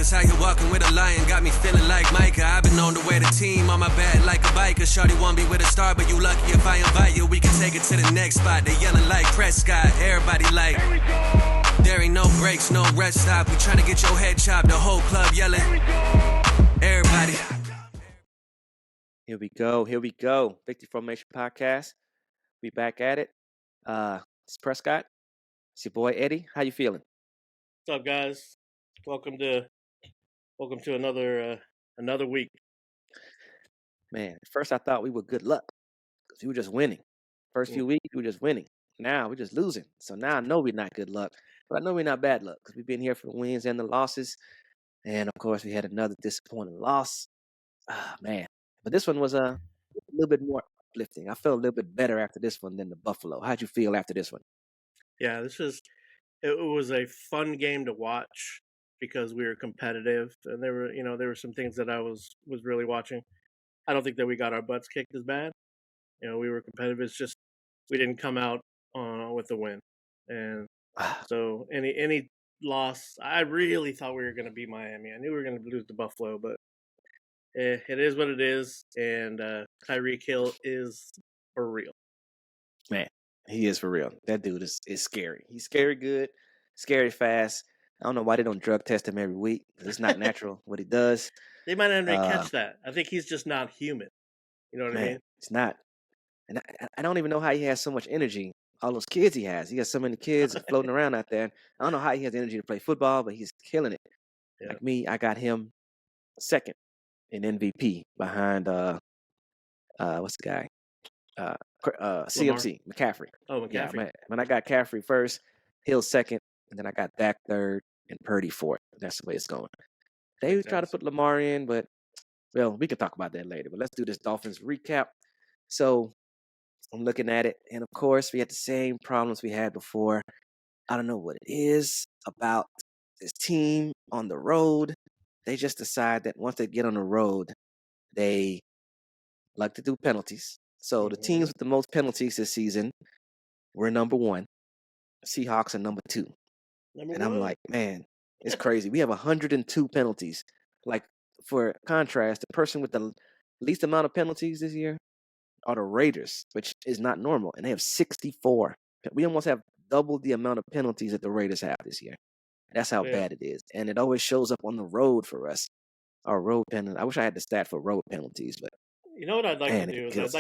Cause how you walking with a lion got me feeling like Micah. I've been on the way to team on my back like a biker. Shorty won't be with a star, but you lucky if I invite you. We can take it to the next spot. They yelling like Prescott. Everybody like, there ain't no breaks, no rest stop. We tryna get your head chopped. The whole club yelling. Everybody. Here we go. Victory Formation Podcast. We back at it. It's Prescott. It's your boy Eddie. How you feeling? What's up, guys? Welcome to another week. Man, at first I thought we were good luck because we were just winning. First few weeks we were just winning. Now we're just losing. So now I know we're not good luck, but I know we're not bad luck because we've been here for the wins and the losses. And of course, we had another disappointing loss. Man, but this one was a little bit more uplifting. I felt a little bit better after this one than the Buffalo. How'd you feel after this one? Yeah, it was a fun game to watch because we were competitive, and there were some things that I was really watching. I don't think that we got our butts kicked as bad. We were competitive. It's just we didn't come out with the win, and so any loss, I really thought we were going to beat Miami. I knew we were going to lose to Buffalo, but it is what it is. And Tyreek Hill is for real. Man, he is for real. That dude is scary. He's scary good, scary fast. I don't know why they don't drug test him every week. It's not natural what he does. They might not even catch that. I think he's just not human. You know what I mean? It's not. And I don't even know how he has so much energy. All those kids he has. He has so many kids floating around out there. I don't know how he has energy to play football, but he's killing it. Yeah. Like me, I got him second in MVP behind what's the guy? CMC, McCaffrey. Oh, McCaffrey. Yeah, man. When I got Caffrey first, Hill second, and then I got Dak third and Purdy fourth. That's the way it's going. They try to put Lamar in, but well, we can talk about that later. But let's do this Dolphins recap. So I'm looking at it, and of course, we had the same problems we had before. I don't know what it is about this team on the road. They just decide that once they get on the road, they like to do penalties. So the teams with the most penalties this season were number one. Seahawks are number two. I'm like, man, it's crazy. We have 102 penalties. Like, for contrast, the person with the least amount of penalties this year are the Raiders, which is not normal, and they have 64. We almost have double the amount of penalties that the Raiders have this year. That's how bad it is, and it always shows up on the road for us. Our road penalties. I wish I had the stat for road penalties, but you know what I'd like to do is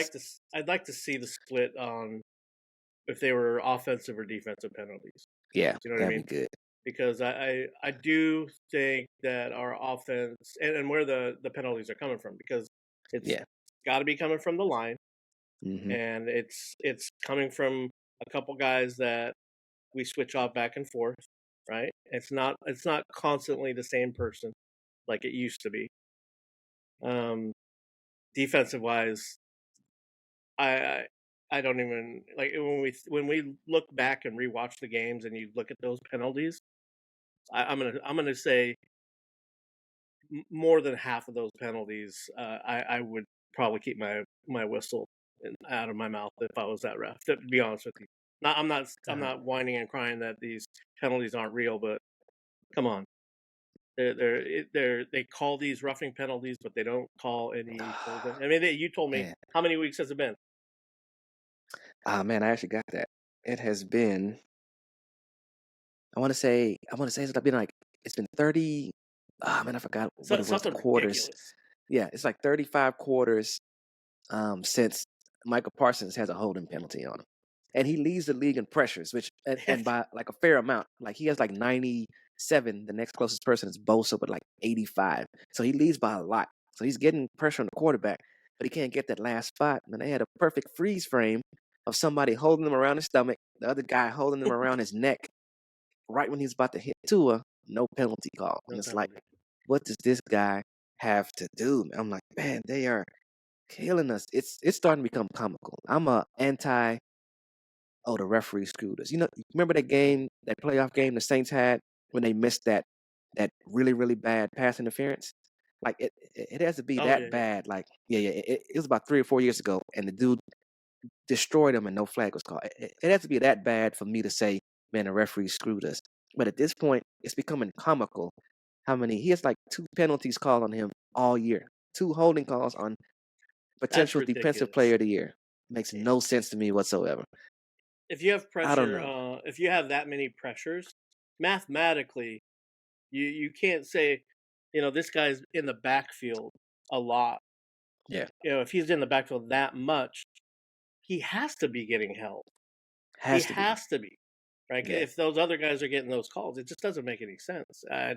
I'd like to see the split on if they were offensive or defensive penalties. Yeah, you know what I mean? Be good. Because I do think that our offense and where the penalties are coming from, because it's got to be coming from the line. And it's coming from a couple guys that we switch off back and forth, right? It's not constantly the same person like it used to be. Defensive wise, I don't even like when we look back and rewatch the games and you look at those penalties. I'm gonna say more than half of those penalties. I would probably keep my whistle out of my mouth if I was that ref. To be honest with you, I'm not whining and crying that these penalties aren't real, but come on, they call these roughing penalties, but they don't call any. I mean, you told me how many weeks has it been? Man, I actually got that. It has been. I want to say it's been like 30. Man, I forgot what it was. Quarters. Ridiculous. Yeah, it's like 35 quarters. Since Michael Parsons has a holding penalty on him, and he leads the league in pressures, which and by like a fair amount. Like he has like 97. The next closest person is Bosa with like 85. So he leads by a lot. So he's getting pressure on the quarterback, but he can't get that last spot. And they had a perfect freeze frame of somebody holding him around his stomach, the other guy holding him around his neck. Right when he's about to hit Tua, no penalty call. And it's like, what does this guy have to do? I'm like, man, they are killing us. It's starting to become comical. I'm a anti. Oh, the referee screwed us. You know, remember that game, that playoff game the Saints had when they missed that really, really bad pass interference? Like it has to be bad. Like it was about 3 or 4 years ago, and the dude destroyed him and no flag was called. It has to be that bad for me to say, man, the referee screwed us. But at this point, it's becoming comical how many? He has like 2 penalties called on him all year. 2 holding calls on That's potential defensive ridiculous. player of the year. Makes no sense to me whatsoever. If you have I don't pressure, know. if you have that many pressures, mathematically, you can't say, this guy's in the backfield a lot. Yeah, If he's in the backfield that much, he has to be getting help. He has to be. has to be, right? Yeah. If those other guys are getting those calls, it just doesn't make any sense. I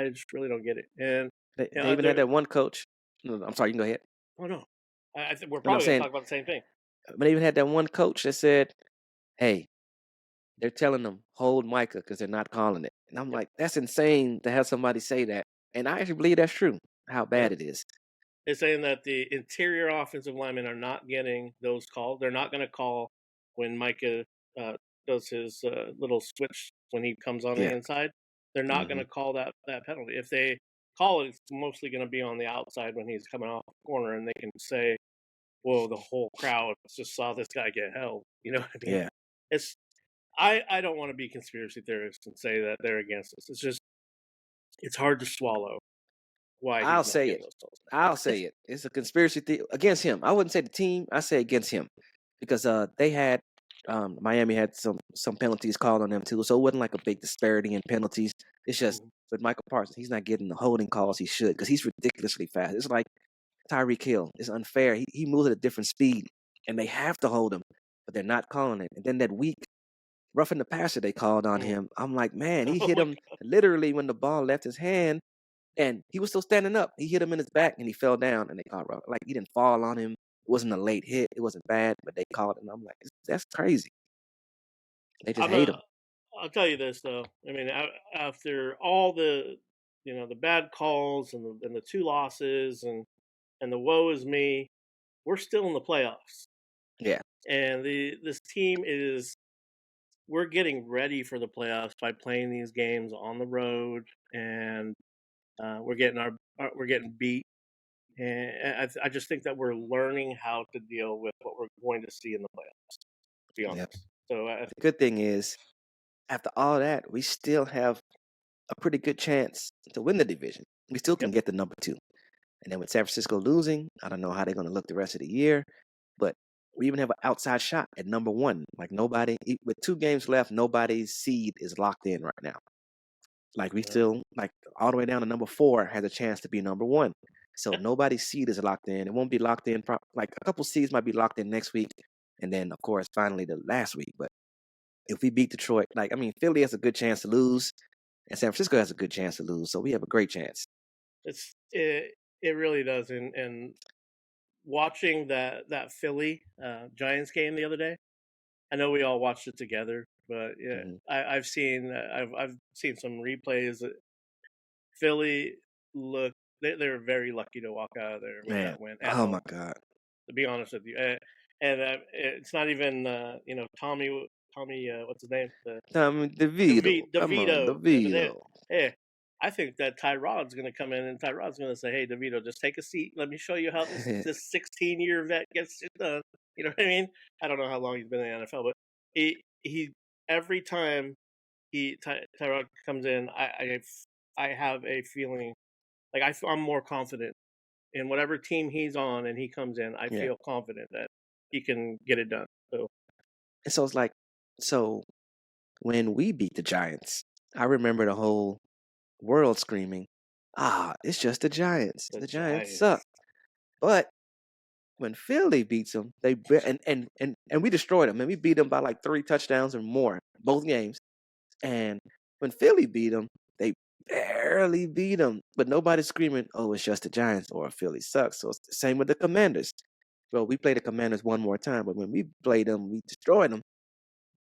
just really don't get it. And They even had there, that one coach. No, I'm sorry, you can go ahead. oh no, I think we're And I'm probably going to saying, talk about the same thing. but they even had that one coach that said, "Hey, they're telling them hold Micah because they're not calling it." And I'm Yep. like, that's insane to have somebody say that. And I actually believe that's true. How bad it is. They're saying that the interior offensive linemen are not getting those calls. They're not going to call when Micah uh, does his little switch when he comes on the Yeah. inside. They're not going hmm to call that penalty. If they call it, it's mostly going to be on the outside when he's coming off the corner, and they can say, "Whoa, the whole crowd just saw this guy get held." You know what I mean? Yeah. It's I don't want to be conspiracy theorist and say that they're against us. It's just it's hard to swallow why I'll he's not say getting it. those calls. I'll say it. It's a conspiracy theory against him. I wouldn't say the team. I say against him because they had Miami had some penalties called on them too, so it wasn't like a big disparity in penalties. It's just Mhm. with Michael Parsons, he's not getting the holding calls he should because he's ridiculously fast. It's like Tyreek Hill. It's unfair. He moves at a different speed, and they have to hold him, but they're not calling it. And then that week, roughing the passer they called on Mhm. him. I'm like, man, he Oh hit my him literally when the ball left his hand, and he was still standing up. He hit him in his back, and he fell down, and they called rough. Like he didn't fall on him. It wasn't a late hit. It wasn't bad, but they called it. And I'm like, that's crazy. They just I'm hate a, him. I'll tell you this though. I mean, after all the the bad calls and the 2 losses and the woe is me, we're still in the playoffs, Yeah, and this team is we're getting ready for the playoffs by playing these games on the road, and we're getting we're getting beat. And I just think that we're learning how to deal with what we're going to see in the playoffs. To be yeah. honest, so The good thing is, after all that, we still have a pretty good chance to win the division. We still can yep. get the number 2. And then with San Francisco losing, I don't know how they're going to look the rest of the year, but we even have an outside shot at number 1. Like with 2 games left, nobody's seed is locked in right now. Like we Uh, still, like all the way down to number 4 has a chance to be number 1. So nobody's seed is locked in. It won't be locked in. Like a couple seeds might be locked in next week, and then of course finally the last week. But if we beat Detroit, Philly has a good chance to lose, and San Francisco has a good chance to lose. So we have a great chance. it really does, and watching that Philly Giants game the other day. I know we all watched it together, but yeah, Mhm. I've seen I've seen some replays. Philly look they were very lucky to walk out of there with Man, that win at oh my home. God. To be honest with you, and it's not even Tommy what's his name, the Tommy DeVito. Come on, DeVito. DeVito. Hey, I think that Tyrod's going to come in and Tyrod's going to say, "Hey, DeVito, just take a seat. Let me show you how this 16-year vet gets it done." You know what I mean? I don't know how long he's been in the NFL, but he every time Tyrod comes in, I have a feeling like I'm more confident in whatever team he's on, and he comes in. I Yeah. feel confident that he can get it done. So And so it's like, so when we beat the Giants, I remember the whole world screaming, it's just the Giants. the The Giants suck. Giants, But when Philly beats them, and we destroyed them, and we beat them by like 3 touchdowns or more both games. And when Philly beat them, they barely beat them. But nobody's screaming, "Oh, it's just the Giants" or "Philly sucks." So it's the same with the Commanders. Well, we played the Commanders one more time, but when we played them, we destroyed them.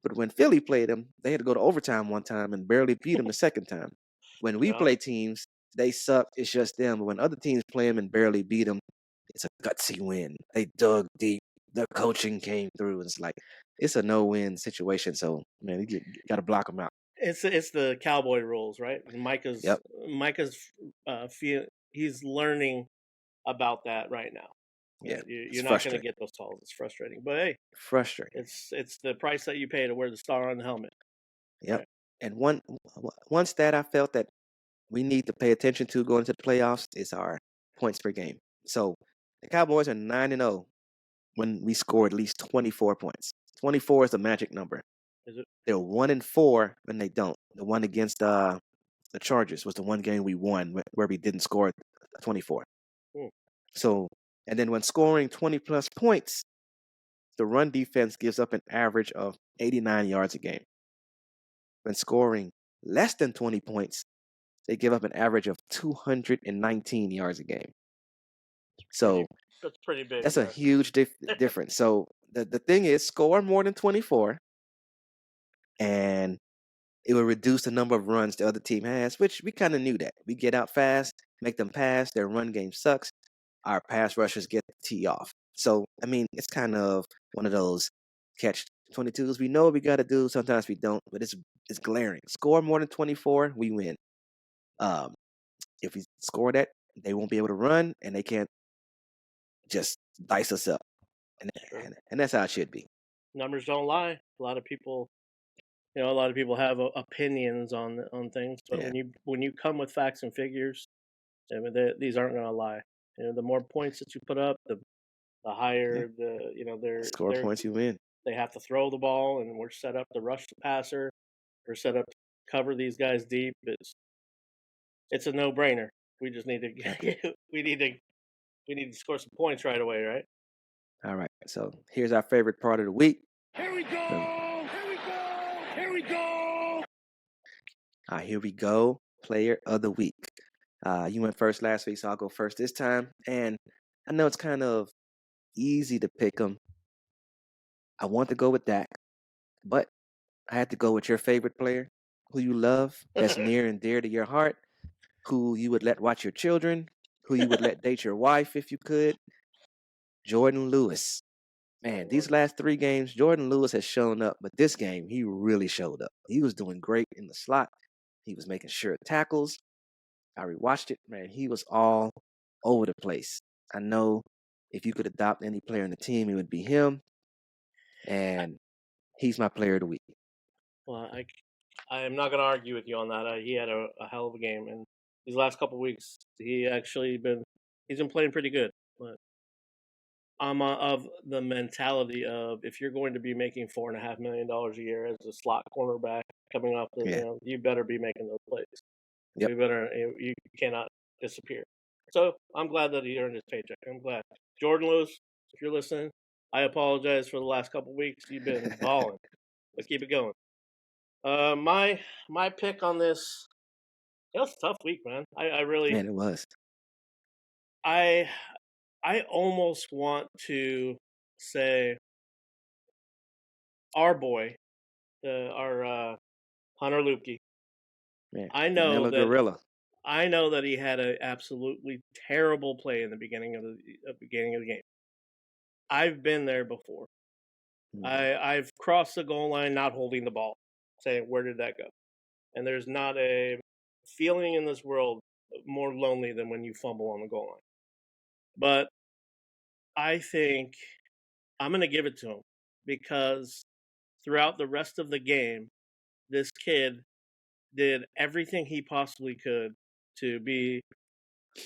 But when Philly played them, they had to go to overtime one time and barely beat them the second time. When we yeah. play teams, they suck. It's just them. But when other teams play them and barely beat them, it's a gutsy win. They dug deep. The coaching came through. It's like it's a no-win situation. So man, you got to block them out. It's the cowboy rules, right? Yep. Micah's he's learning about that right now. Yeah. It's You're not going to frustrating. get those calls. It's frustrating, but hey, Frustrating. it's the price that you pay to wear the star on the helmet. Yep. Right? And one stat I felt that we need to pay attention to going into the playoffs is our points per game. So the Cowboys are 9-0 when we score at least 24 points. 24 is the magic number. Is it? They're 1-4 when they don't. The one against the Chargers was the one game we won where we didn't score 24. So, and then when scoring 20 plus points, the run defense gives up an average of 89 yards a game. When scoring less than 20 points, they give up an average of 219 yards a game. So that's pretty big. That's a huge difference. So the thing is, score more than 24, and it will reduce the number of runs the other team has, which we kind of knew that. We get out fast, make them pass, their run game sucks, our pass rushers get the tee off. So, I mean, it's kind of one of those catch-22s. We know what we got to do. Sometimes we don't, but it's glaring. Score more than 24, we win. If we score that, they won't be able to run, and they can't just dice us up. And that's how it should be. Numbers don't lie. A lot of people have opinions on things, but when you come with facts and figures, I mean, these aren't going to lie. The more points that you put up, the higher their score points you win. They have to throw the ball, and we're set up to rush the passer. We're set up to cover these guys deep. It's a no-brainer. We just need to we need to score some points right away, right? All right. So here's our favorite part of the week. Here we go. Here we go. Here we go. Here we go. Player of the week. You went first last week, so I'll go first this time. And I know it's kind of easy to pick them. I want to go with Dak, but I had to go with your favorite player, who you love, that's near and dear to your heart, who you would let watch your children, who you would let date your wife if you could, Jordan Lewis. Man, these last 3 games, Jordan Lewis has shown up, but this game, he really showed up. He was doing great in the slot. He was making sure tackles. I rewatched it. Man, he was all over the place. I know if you could adopt any player in the team, it would be him. And he's my player of the week. Well, I am not going to argue with you on that. He had a hell of a game, and these last couple of weeks, he's been playing pretty good. But I'm of the mentality of, if you're going to be making $4.5 million a year as a slot cornerback coming off you better be making those plays. Yep. You cannot disappear. So I'm glad that he earned his paycheck. I'm glad. Jordan Lewis, if you're listening, I apologize for the last couple of weeks. You've been balling. Let's keep it going. My pick on this, it was a tough week, man. I really, man, it was. I almost want to say our boy, our Hunter Luepke. Man, I know that Gorilla. I know that he had an absolutely terrible play in the beginning of the game. I've been there before. Mm-hmm. I've crossed the goal line not holding the ball, saying, where did that go? And there's not a feeling in this world more lonely than when you fumble on the goal line. But I think I'm going to give it to him, because throughout the rest of the game, this kid did everything he possibly could to be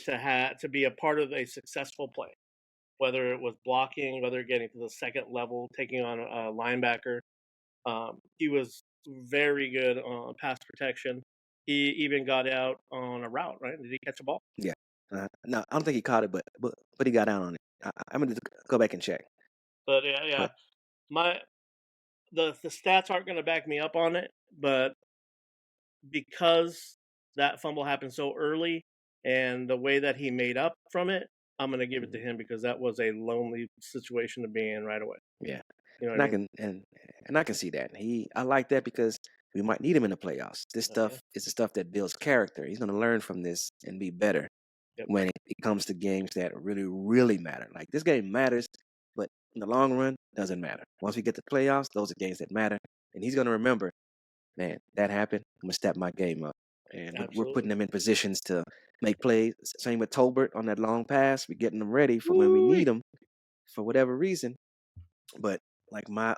a part of a successful play. Whether it was blocking, whether getting to the second level, taking on a linebacker. He was very good on pass protection. He even got out on a route, right? Did he catch a ball? Yeah. No, I don't think he caught it, but he got out on it. I'm going to go back and check. But yeah. The stats aren't going to back me up on it, but because that fumble happened so early and the way that he made up from it, I'm going to give it to him, because that was a lonely situation to be in right away. Yeah. You know and I mean? And I can see that. I like that, because we might need him in the playoffs. This stuff is the stuff that builds character. He's going to learn from this and be better when it comes to games that really, really matter. Like, this game matters, but in the long run, doesn't matter. Once we get to playoffs, those are games that matter. And he's going to remember, man, that happened. I'm going to step my game up. And we're putting them in positions to make plays. Same with Tolbert on that long pass. We're getting them ready for when we need them for whatever reason. But like my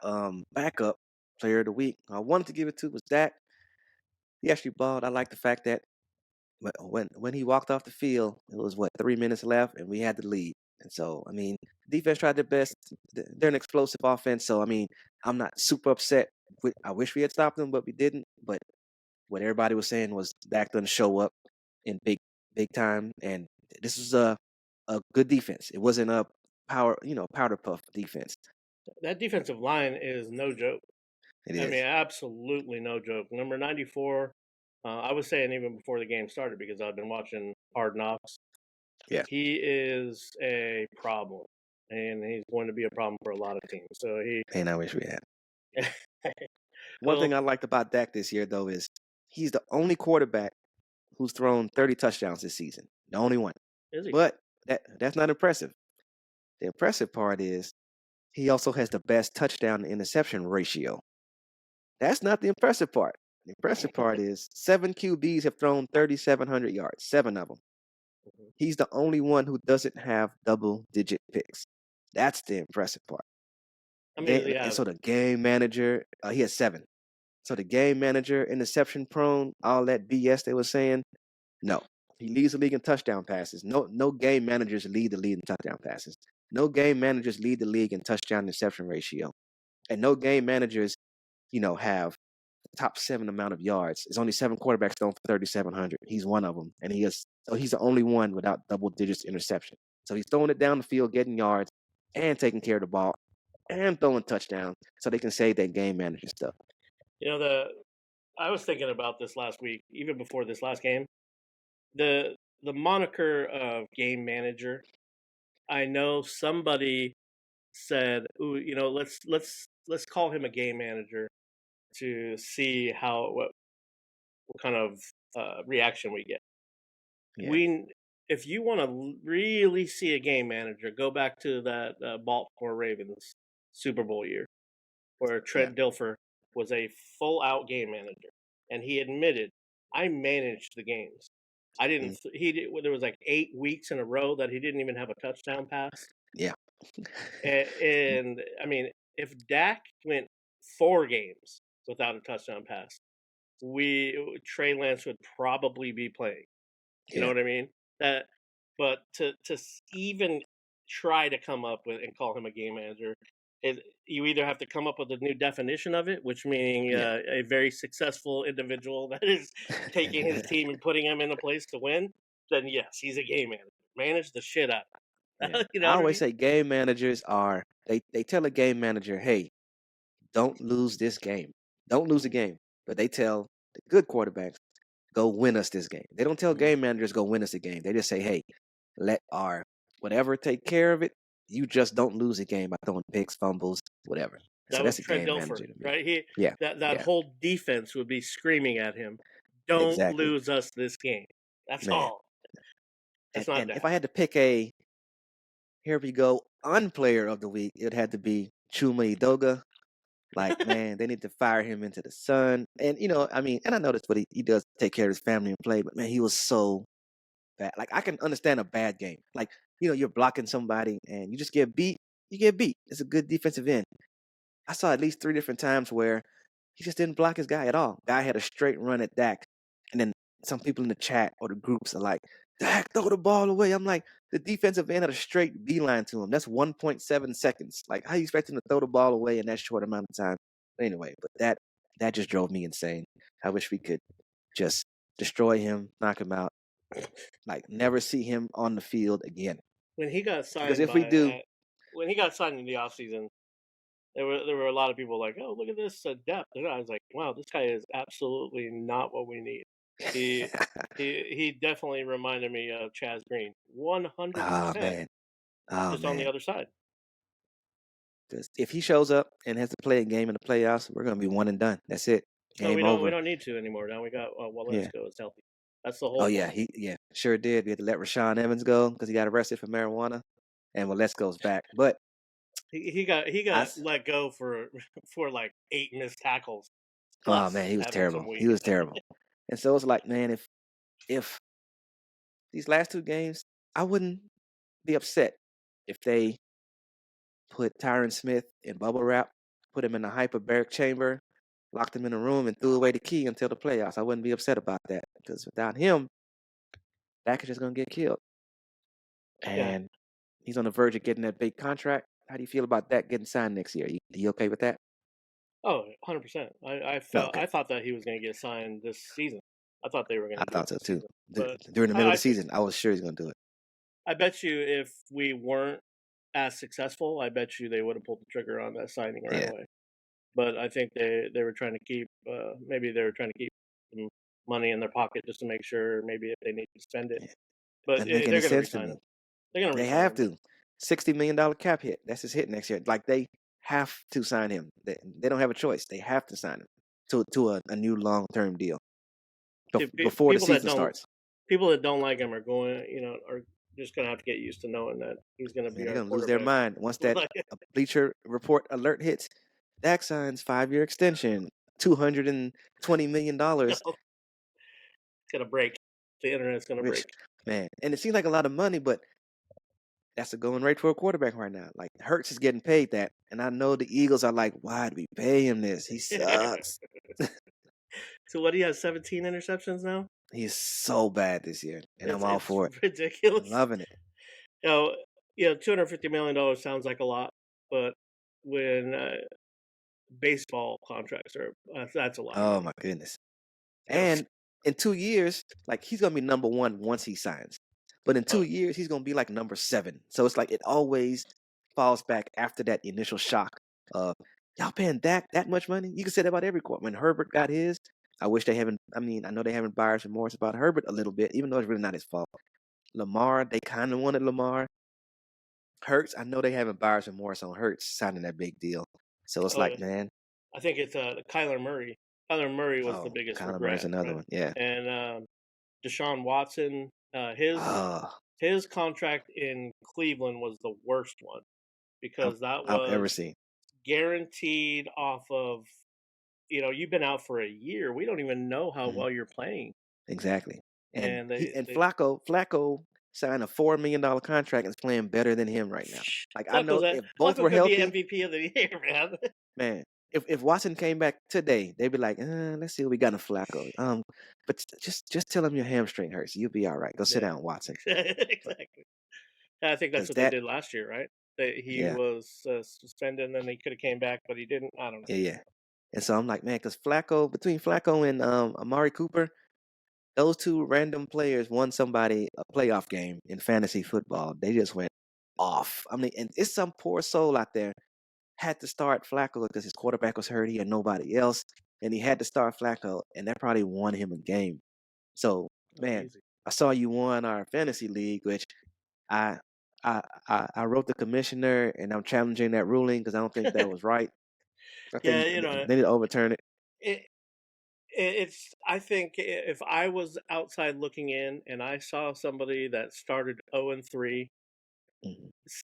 backup player of the week, I wanted to give it to was Dak. He actually balled. I like the fact that when he walked off the field, it was 3 minutes left, and we had the lead. And so, I mean, defense tried their best. They're an explosive offense, so I mean, I'm not super upset. I wish we had stopped them, but we didn't. But what everybody was saying was Dak doesn't show up in big time, and this was a good defense. It wasn't a powder puff defense. That defensive line is no joke. It I is. mean, absolutely no joke. Number 94, I was saying even before the game started because I've been watching Hard Knocks. Yeah. He is a problem, and he's going to be a problem for a lot of teams. So And I wish we had. One Well- thing I liked about Dak this year, though, is he's the only quarterback who's thrown 30 touchdowns this season. The only one. is he? But that's not impressive. The impressive part is he also has the best touchdown to interception ratio. That's not the impressive part. The impressive part is 7 QBs have thrown 3,700 yards, 7 of them. Mhm. He's the only one who doesn't have double-digit picks. That's the impressive part. I mean, And yeah, so the game manager, he has 7. So the game manager, interception prone, all that BS they were saying, no. He leads the league in touchdown passes. No game managers lead the league in touchdown passes. No game managers lead the league in touchdown interception ratio. And no game managers, have the top 7 amount of yards. There's only 7 quarterbacks thrown for 3,700. He's one of them. And he's the only one without double digits interception. So he's throwing it down the field, getting yards, and taking care of the ball, and throwing touchdowns so they can say that game manager stuff. I was thinking about this last week, even before this last game. The moniker of game manager, I know somebody said, "Ooh, let's call him a game manager to see what kind of reaction we get." Yeah. If you want to really see a game manager, go back to that Baltimore Ravens Super Bowl year, where Trent Dilfer was a full-out game manager, and he admitted, "I managed the games. I didn't." There was like 8 weeks in a row that he didn't even have a touchdown pass. Yeah. And I mean, if Dak went 4 games without a touchdown pass, Trey Lance would probably be playing. You know what I mean? But to even try to come up with and call him a game manager, you either have to come up with a new definition of it, which meaning a very successful individual that is taking his team and putting him in a place to win. Then yes, he's a game manager. Manage the shit out. Yeah. I always say game managers are they tell a game manager, hey, don't lose this game. Don't lose the game. But they tell the good quarterbacks, go win us this game. They don't tell game managers go win us the game. They just say, hey, let our whatever take care of it. You just don't lose the game by throwing picks, fumbles, whatever. That So was that's a Trent game Dilfer, manager to me. right? Yeah, That yeah. whole defense would be screaming at him, "Don't Exactly. lose us this game." That's Man. all. It's not And that. if I had to pick here we go, unplayer of the week, it had to be Chuma Edoga. Like, man, they need to fire him into the sun. And, and I noticed what he does take care of his family and play, but man, he was so bad. Like, I can understand a bad game. Like, you're blocking somebody and you just get beat. You get beat. It's a good defensive end. I saw at least 3 different times where he just didn't block his guy at all. Guy had a straight run at Dak. And then some people in the chat or the groups are like, Dak, throw the ball away. I'm like, the defensive end had a straight beeline to him. That's 1.7 seconds. Like, how you expect him to throw the ball away in that short amount of time? Anyway, but that just drove me insane. I wish we could just destroy him, knock him out, like never see him on the field again. When he got signed, Because if we do, when he got signed in the offseason, there were a lot of people like, "Oh, look at this depth." And I was like, "Wow, this guy is absolutely not what we need." He definitely reminded me of Chaz Green, 100%. oh man, Just on the other side. Because if he shows up and has to play a game in the playoffs, we're gonna be one and done. That's it. No, Game we over. don't need to anymore. Now we got Walensco is healthy. That's the whole. Oh yeah, he sure did. We had to let Rashawn Evans go because he got arrested for marijuana, and Walensco's back. But he got let go for like 8 missed tackles. Oh man, he was terrible. He was terrible. And so it's like, man, if these last 2 games, I wouldn't be upset if they put Tyron Smith in bubble wrap, put him in a hyperbaric chamber, locked him in a room, and threw away the key until the playoffs. I wouldn't be upset about that because without him, Dak is just gonna get killed. Yeah. And he's on the verge of getting that big contract. How do you feel about that getting signed next year? You okay with that? Oh, 100%. Okay. I thought that he was going to get signed this season. I thought they were going I to do it thought so this too. season. But During the middle of I the season, I was sure he's gonna do it. I bet you if we weren't as successful, I bet you they would have pulled the trigger on that signing right Yeah. away. But I think they were trying to keep maybe they were trying to keep some money in their pocket just to make sure maybe if they need to spend it. Yeah. But Doesn't make they're any going to sense to resign me. him. They're going to They resign have him. to. $60 million cap hit. That's his hit next year. Like they have to sign him. They don't have a choice. They have to sign him to a new long term deal before the season starts. People that don't like him are just going to have to get used to knowing that he's going to be Man, our they're gonna lose their quarterback. mind once that Bleacher Report alert hits. Dak signs 5-year extension, $220 million. It's going to break. The internet's going to break. Man, and it seems like a lot of money, but that's a going rate for a quarterback right now. Like Hurts is getting paid that, and I know the Eagles are like, why do we pay him this? He sucks. So what do you have? 17 interceptions now? He's so bad this year, and I'm all for it. Ridiculous. I'm loving it. $250 million sounds like a lot, but when baseball contracts are that's a lot. Oh my goodness! And in 2 years, like he's gonna be number one once he signs. But in 2 years, he's gonna be like number 7. So it's like it always falls back after that initial shock of y'all paying Dak that much money. You can say that about every quarter. When Herbert got his, I wish they haven't. I mean, I know they haven't buyer's remorse about Herbert a little bit, even though it's really not his fault. Lamar, they kind of wanted Lamar. Hurts, I know they haven't buyer's remorse on Hurts signing that big deal. So it's like, man, I think it's Kyler Murray. Kyler Murray was the biggest Kyler regret. Murray's another one, yeah. And Deshaun Watson, his contract in Cleveland was the worst one because that was I've ever seen. Guaranteed off of, you've been out for a year. We don't even know how well you're playing. Exactly. And Flacco signed a $4 million contract and is playing better than him right now. Like I know if both were healthy, MVP of the year, man. If Watson came back today, they'd be like, let's see what we got in Flacco. But just tell him your hamstring hurts. You'll be all right. Go sit down, Watson. Exactly. I think that's what they did last year, right? He was suspended and then he could have came back, but he didn't. I don't know. Yeah. And so I'm like, man, because between Flacco and Amari Cooper, those two random players won somebody a playoff game in fantasy football. They just went off. I mean, and it's some poor soul out there had to start Flacco because his quarterback was hurt. He had nobody else, and he had to start Flacco, and that probably won him a game. So, man, I saw you won our fantasy league, which I wrote the commissioner, and I'm challenging that ruling because I don't think that was right. I think they need to overturn it. I think if I was outside looking in and I saw somebody that started 0-3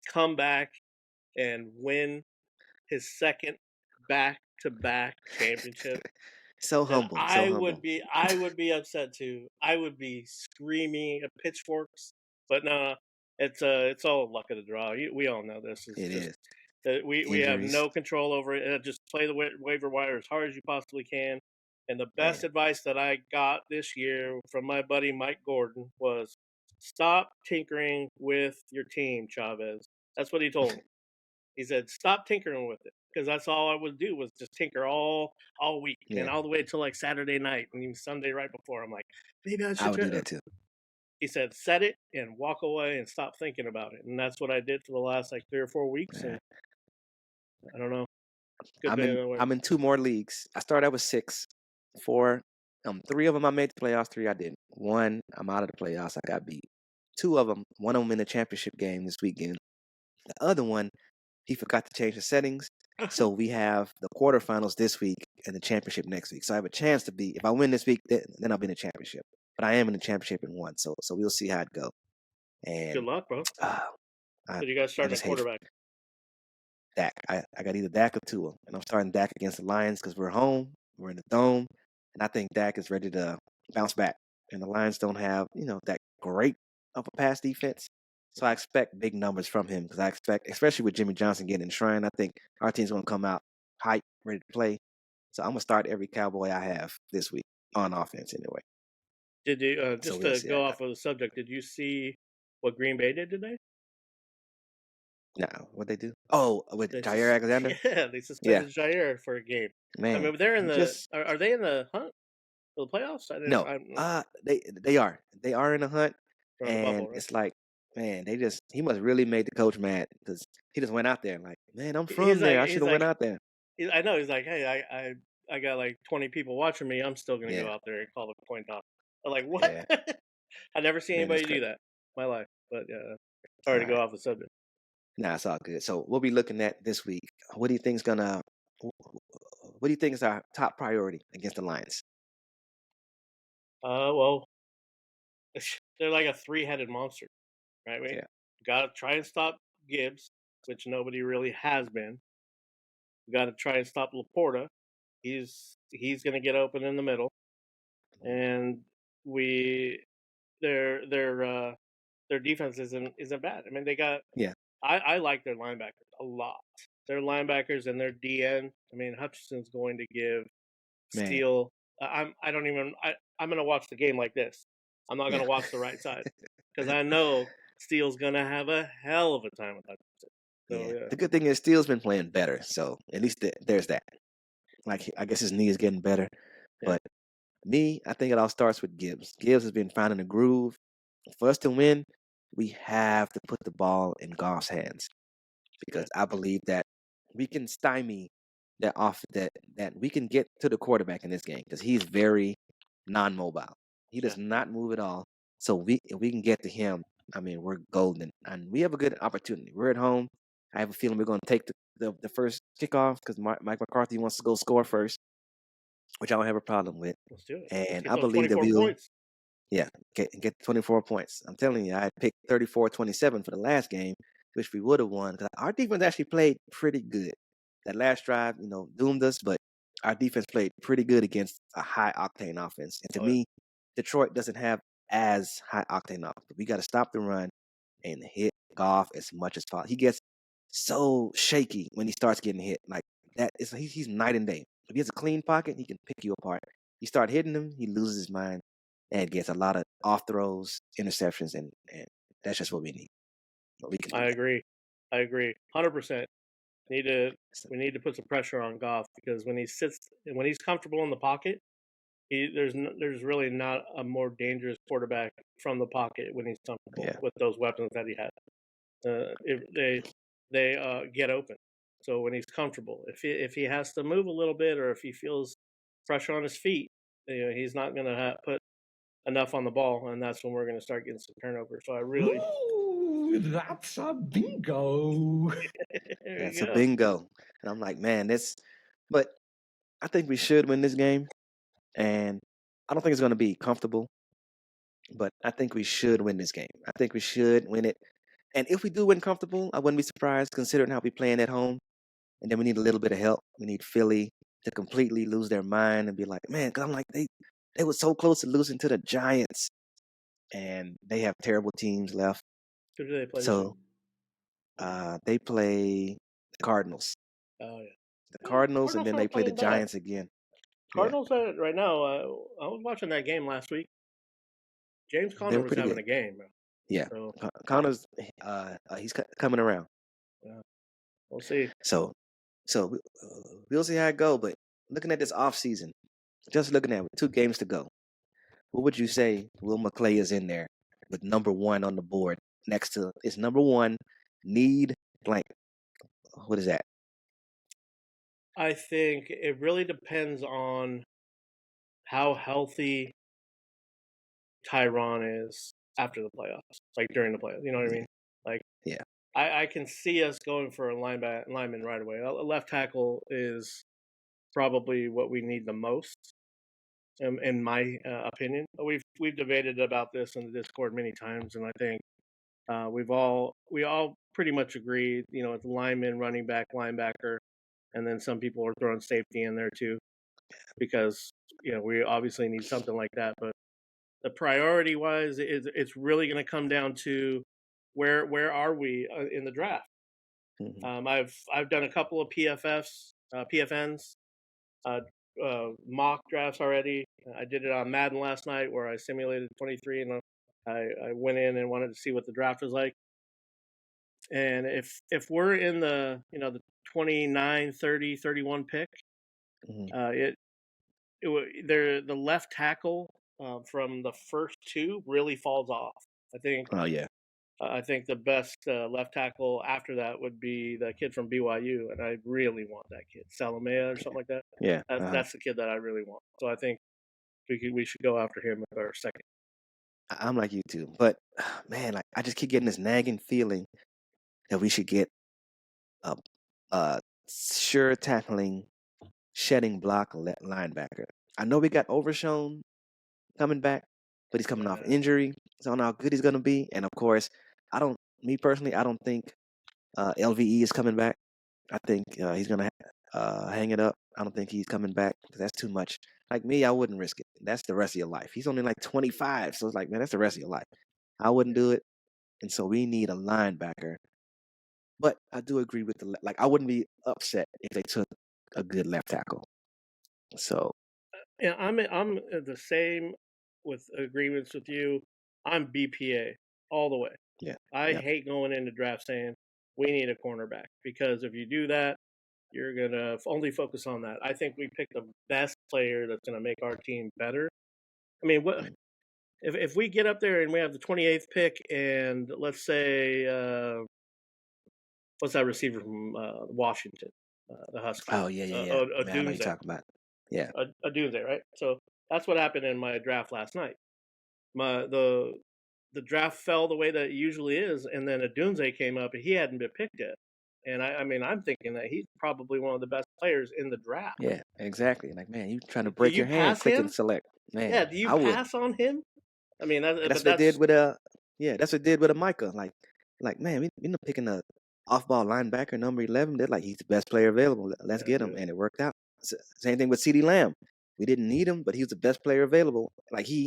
come back and win his second back-to-back championship, so humble. I would be upset too. I would be screaming at pitchforks. But no, it's all luck of the draw. We all know this. It is. We have no control over it. Just play the waiver wire as hard as you possibly can. And the best advice that I got this year from my buddy Mike Gordon was stop tinkering with your team, Chavez. That's what he told me. He said, stop tinkering with it. Because that's all I would do was just tinker all week. And all the way until like Saturday night and even Sunday right before. I'm like, maybe I should do that too. He said, set it and walk away and stop thinking about it. And that's what I did for the last like 3 or 4 weeks. And I don't know. I'm in 2 more leagues. I started out with 6. 4, 3 of them I made the playoffs, 3 I didn't. 1, I'm out of the playoffs. I got beat. 2 of them, one of them in the championship game this weekend. The other one, he forgot to change the settings. So we have the quarterfinals this week and the championship next week. So I have a chance to be, if I win this week, then I'll be in the championship. But I am in the championship in 1, so we'll see how it goes. And good luck, bro. So you guys start a quarterback. Dak. I got either Dak or Tua, and I'm starting Dak against the Lions because we're home, we're in the dome, and I think Dak is ready to bounce back. And the Lions don't have, that great of a pass defense. So I expect big numbers from him because I expect, especially with Jimmy Johnson getting enshrined, I think our team's going to come out hype, ready to play. So I'm going to start every Cowboy I have this week on offense anyway. Did you So just we'll to see how go it goes. off of the subject? Did you see what Green Bay did today? Now, what they do? Oh, with They Jair Alexander? yeah, they Yeah, suspended Jair for a game. I man. mean, they're in He the just are they in the hunt for the playoffs? I didn't. no. I'm They are in the hunt, from the and bubble, right? it's like, man, he must really made the coach mad because he just went out there like, man, I'm He's from like there. I he's should have went like out there. I know he's like, hey, I got like 20 people watching me. I'm still gonna go Yeah, out there and call the coin toss. I'm like, what? yeah, I never seen man, it's anybody do crazy. that in my life. But yeah, All sorry to go right, off the subject. nah, it's all good. So we'll be looking at this week. What do you think's gonna? What do you think is our top priority against the Lions? Well, they're like a three-headed monster, right? We Yeah, got to try and stop Gibbs, which nobody really has been. We got to try and stop Laporta. He's going to get open in the middle, and we their defense isn't bad. I mean, they got yeah, I like their linebackers a lot. Their linebackers and their DN. I mean, Hutchinson's going to give man, Steele. I don't even. I'm going to watch the game like this. I'm not going yeah, to watch the right side because I know Steele's going to have a hell of a time with Hutchinson. So yeah. yeah, The good thing is Steele's been playing better, so at least there's that. Like I guess his knee is getting better, yeah, but me, I think it all starts with Gibbs. Gibbs has been finding a groove. For us to win, we have to put the ball in Goff's hands yeah. because I believe that we can stymie that we can get to the quarterback in this game because he's very non-mobile. He Yeah. does not move at all. So if we can get to him, I mean, we're golden, and we have a good opportunity. We're at home. I have a feeling we're going to take the first kickoff because Mike McCarthy wants to go score first, which I don't have a problem with. Let's do it. Let's And get I those believe that 24 we'll, points. yeah, get 24 points. I'm telling you, I picked 34-27 for the last game, which we would have won. 'Cause our defense actually played pretty good. That last drive, doomed us, but our defense played pretty good against a high octane offense. And to Oh yeah. me, Detroit doesn't have as high octane offense. We got to stop the run and hit Goff as much as possible. He gets so shaky when he starts getting hit. Like that is he's night and day. If he has a clean pocket, he can pick you apart. You start hitting him, he loses his mind and gets a lot of off throws, interceptions, and that's just what we need. But we can do I that. agree. I agree. 100%. Need to So, we need to put some pressure on Goff because when he's comfortable in the pocket, there's really not a more dangerous quarterback from the pocket when he's comfortable yeah, with those weapons that he has. If they get open. So when he's comfortable, if he has to move a little bit or if he feels pressure on his feet, he's not going to put enough on the ball, and that's when we're going to start getting some turnovers. So I really Ooh, that's a bingo. there that's you a go. bingo. And I'm like, man, but I think we should win this game. And I don't think it's going to be comfortable, but I think we should win this game. I think we should win it. And if we do win comfortable, I wouldn't be surprised considering how we playing at home. And then we need a little bit of help. We need Philly to completely lose their mind and be like, man, because I'm like, they were so close to losing to the Giants, and they have terrible teams left. Who do they play this week? So they play the Cardinals. Oh yeah, The Cardinals, and Cardinals then they aren't play the playing bad. Giants again. Yeah, Cardinals right now. I was watching that game last week. James they Conner were was pretty having good. a game. Yeah, So Connor's he's coming around. yeah, we'll see. So we'll see how it go. But looking at this off season, just looking at it with 2 games to go, what would you say Will McClay is in there with number 1 on the board next to it's number 1 need blank? What is that? I think it really depends on how healthy Tyron is after the playoffs, like during the playoffs. You know what I Yeah, mean? Like yeah, I can see us going for a lineman right away. A left tackle is probably what we need the most, in my opinion. We've debated about this in the Discord many times, and I think we all pretty much agree. It's lineman, running back, linebacker, and then some people are throwing safety in there too because we obviously need something like that. But the priority wise, it's really going to come down to where are we in the draft. hmm I've done a couple of PFNs mock drafts already. I did it on Madden last night where I simulated 23, and I went in and wanted to see what the draft was like. And if we're in the the 29, 30, 31 pick, Mhm. the left tackle from the first two really falls off. I think Oh yeah, the best left tackle after that would be the kid from BYU, and I really want that kid, Salamea or something like that. yeah. That's the kid that I really want. So I think we should go after him with our second. I'm like you too, but man, like I just keep getting this nagging feeling that we should get a, a sure tackling, shedding block linebacker. I know we got Overshown coming back, but he's coming off Yeah. injury, so I don't know how good he's gonna be. And of course, me personally, I don't think LVE is coming back. I think he's gonna hang it up. I don't think he's coming back because that's too much. Like me, I wouldn't risk it. That's the rest of your life. He's only like 25, so it's like, man, that's the rest of your life. I wouldn't do it. And so we need a linebacker. But I do agree with like I wouldn't be upset if they took a good left tackle. So Yeah, I'm the same with agreements with you. I'm BPA all the way. yeah, I yeah, hate going into draft saying we need a cornerback because if you do that, you're gonna only focus on that. I think we picked the best player that's gonna make our team better. I mean, what mm, if we get up there and we have the 28th pick and let's say what's that receiver from Washington, the Huskies, oh yeah. Man, I know you're Odunze, talking about. Yeah, Odunze, right? So that's what happened in my draft last night. The draft fell the way that it usually is, and then Odunze came up, and he hadn't been picked yet. And I mean, I'm thinking that he's probably one of the best players in the draft. yeah, exactly. Like, man, you trying to Do break you your hand, pass click him? and select. Yeah, Man, do you I would. pass on him? I mean, That's but what they did that's with that's what they did with a Micah. Like man, we not picking a off-ball linebacker number 11. They're like, he's the best player available. Let's get him, and it worked out. Same thing with CeeDee Lamb. We didn't need him, but he was the best player available. Like he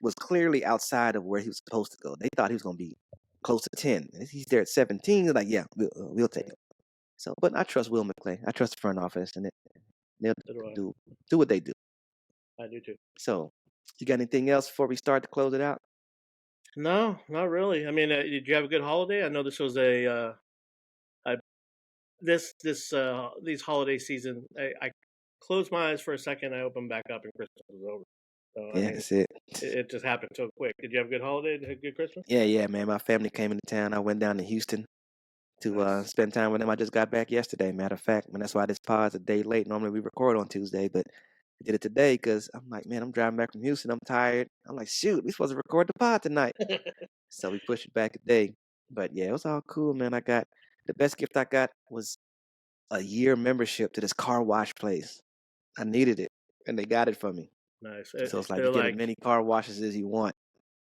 was clearly outside of where he was supposed to go. They thought he was going to be close to 10. And he's there at 17. They're like, yeah, we'll take him. So, but I trust Will McClay. I trust the front office, and they'll do what they do. I do too. So, you got anything else before we start to close it out? No, not really. I mean, did you have a good holiday? I know this was these holiday season. I closed my eyes for a second. I opened back up, and Christmas was over. So I Yeah, mean, that's it. it just happened so quick. Did you have a good holiday? Had a good Christmas? Yeah, man. My family came into town. I went down to Houston to Nice. spend time with them. I just got back yesterday. Matter of fact, man, that's why this pod's a day late. Normally we record on Tuesday, but we did it today because I'm like, man, I'm driving back from Houston. I'm tired. I'm like, shoot, we supposed to record the pod tonight. So we pushed it back a day. But yeah, it was all cool, man. The best gift I got was a year membership to this car wash place. I needed it, and they got it for me. Nice. So it's like They're you get like as many car washes as you want.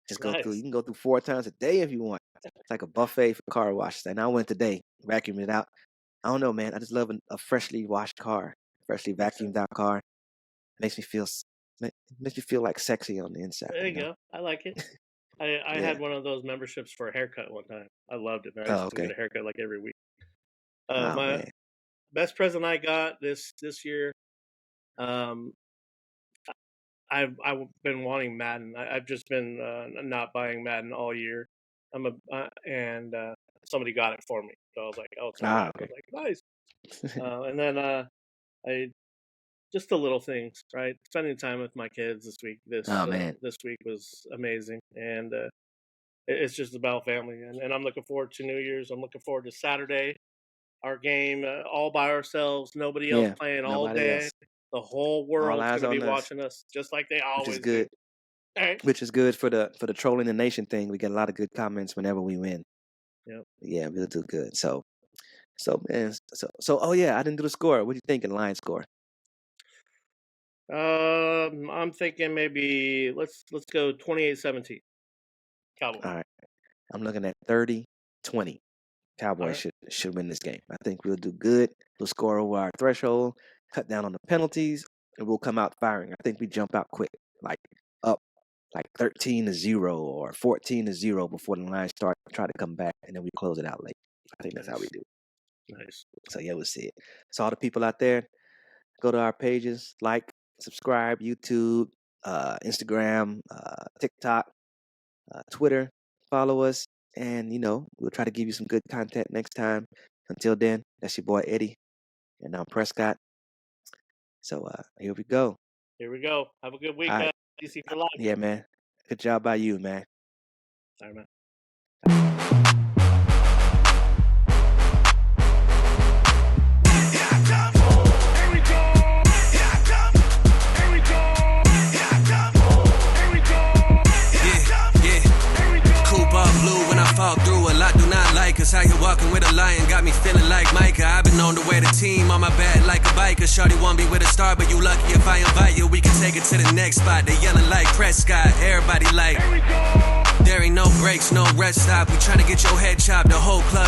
Just go through. nice. You can go through 4 times a day if you want. It's like a buffet for car washes. And I went today, vacuumed it out. I don't know, man. I just love a freshly washed car, freshly Makes vacuumed sense. out car. Makes me feel like sexy on the inside. There you go. I like it. I Yeah. had one of those memberships for a haircut one time. I loved it, man. I Oh, used to okay. get a haircut like every week. Oh My man. best present I got this year. Um, I've been wanting Madden. I've just been not buying Madden all year. And somebody got it for me, so I was like, oh, it's all right. I Okay. was like, nice. And then I just the little things, right? Spending time with my kids this week. Oh man. This week was amazing, and it's just about family. And I'm looking forward to New Year's. I'm looking forward to Saturday, our game all by ourselves, nobody else Yeah. playing all Nobody day. else. The whole All world's eyes going to be on us, watching us, just like they which always is do. good. All right. Which is good for the trolling the nation thing. We get a lot of good comments whenever we win. Yep. Yeah, we'll do good. So man, oh yeah, I didn't do the score. What do you think in line score? I'm thinking maybe let's go 28-17. Cowboys. All right. I'm looking at 30-20. Cowboys right. should win this game. I think we'll do good. We'll score over our threshold, cut down on the penalties, and we'll come out firing. I think we jump out quick, like up like 13-0 or 14-0 before the line starts. Try to come back, and then we close it out late. I think that's how we do. Nice. So yeah, we'll see it. So all the people out there, Go to our pages, like, subscribe, YouTube, Instagram, TikTok, Twitter. Follow us, and we'll try to give you some good content next time. Until then, that's your boy Eddie, and I'm Prescott. So here we go. Here we go. Have a good week, All man. right. DC for life. Yeah, man. Good job by you, man. Sorry, man. Here we go. Here we go. Here we go. Yeah. Here we go. Cool ball blue when I fall through. A lot do not like us. How you walking with a lion got me feeling like Micah. I've been known to wear the team on my back like a biker. Shorty won't be with a star, but you lucky if I invite you. We can take it to the next spot. They yelling like Prescott. Everybody like. Here we go. There ain't no breaks, no rest stop. We tryna get your head chopped. The whole club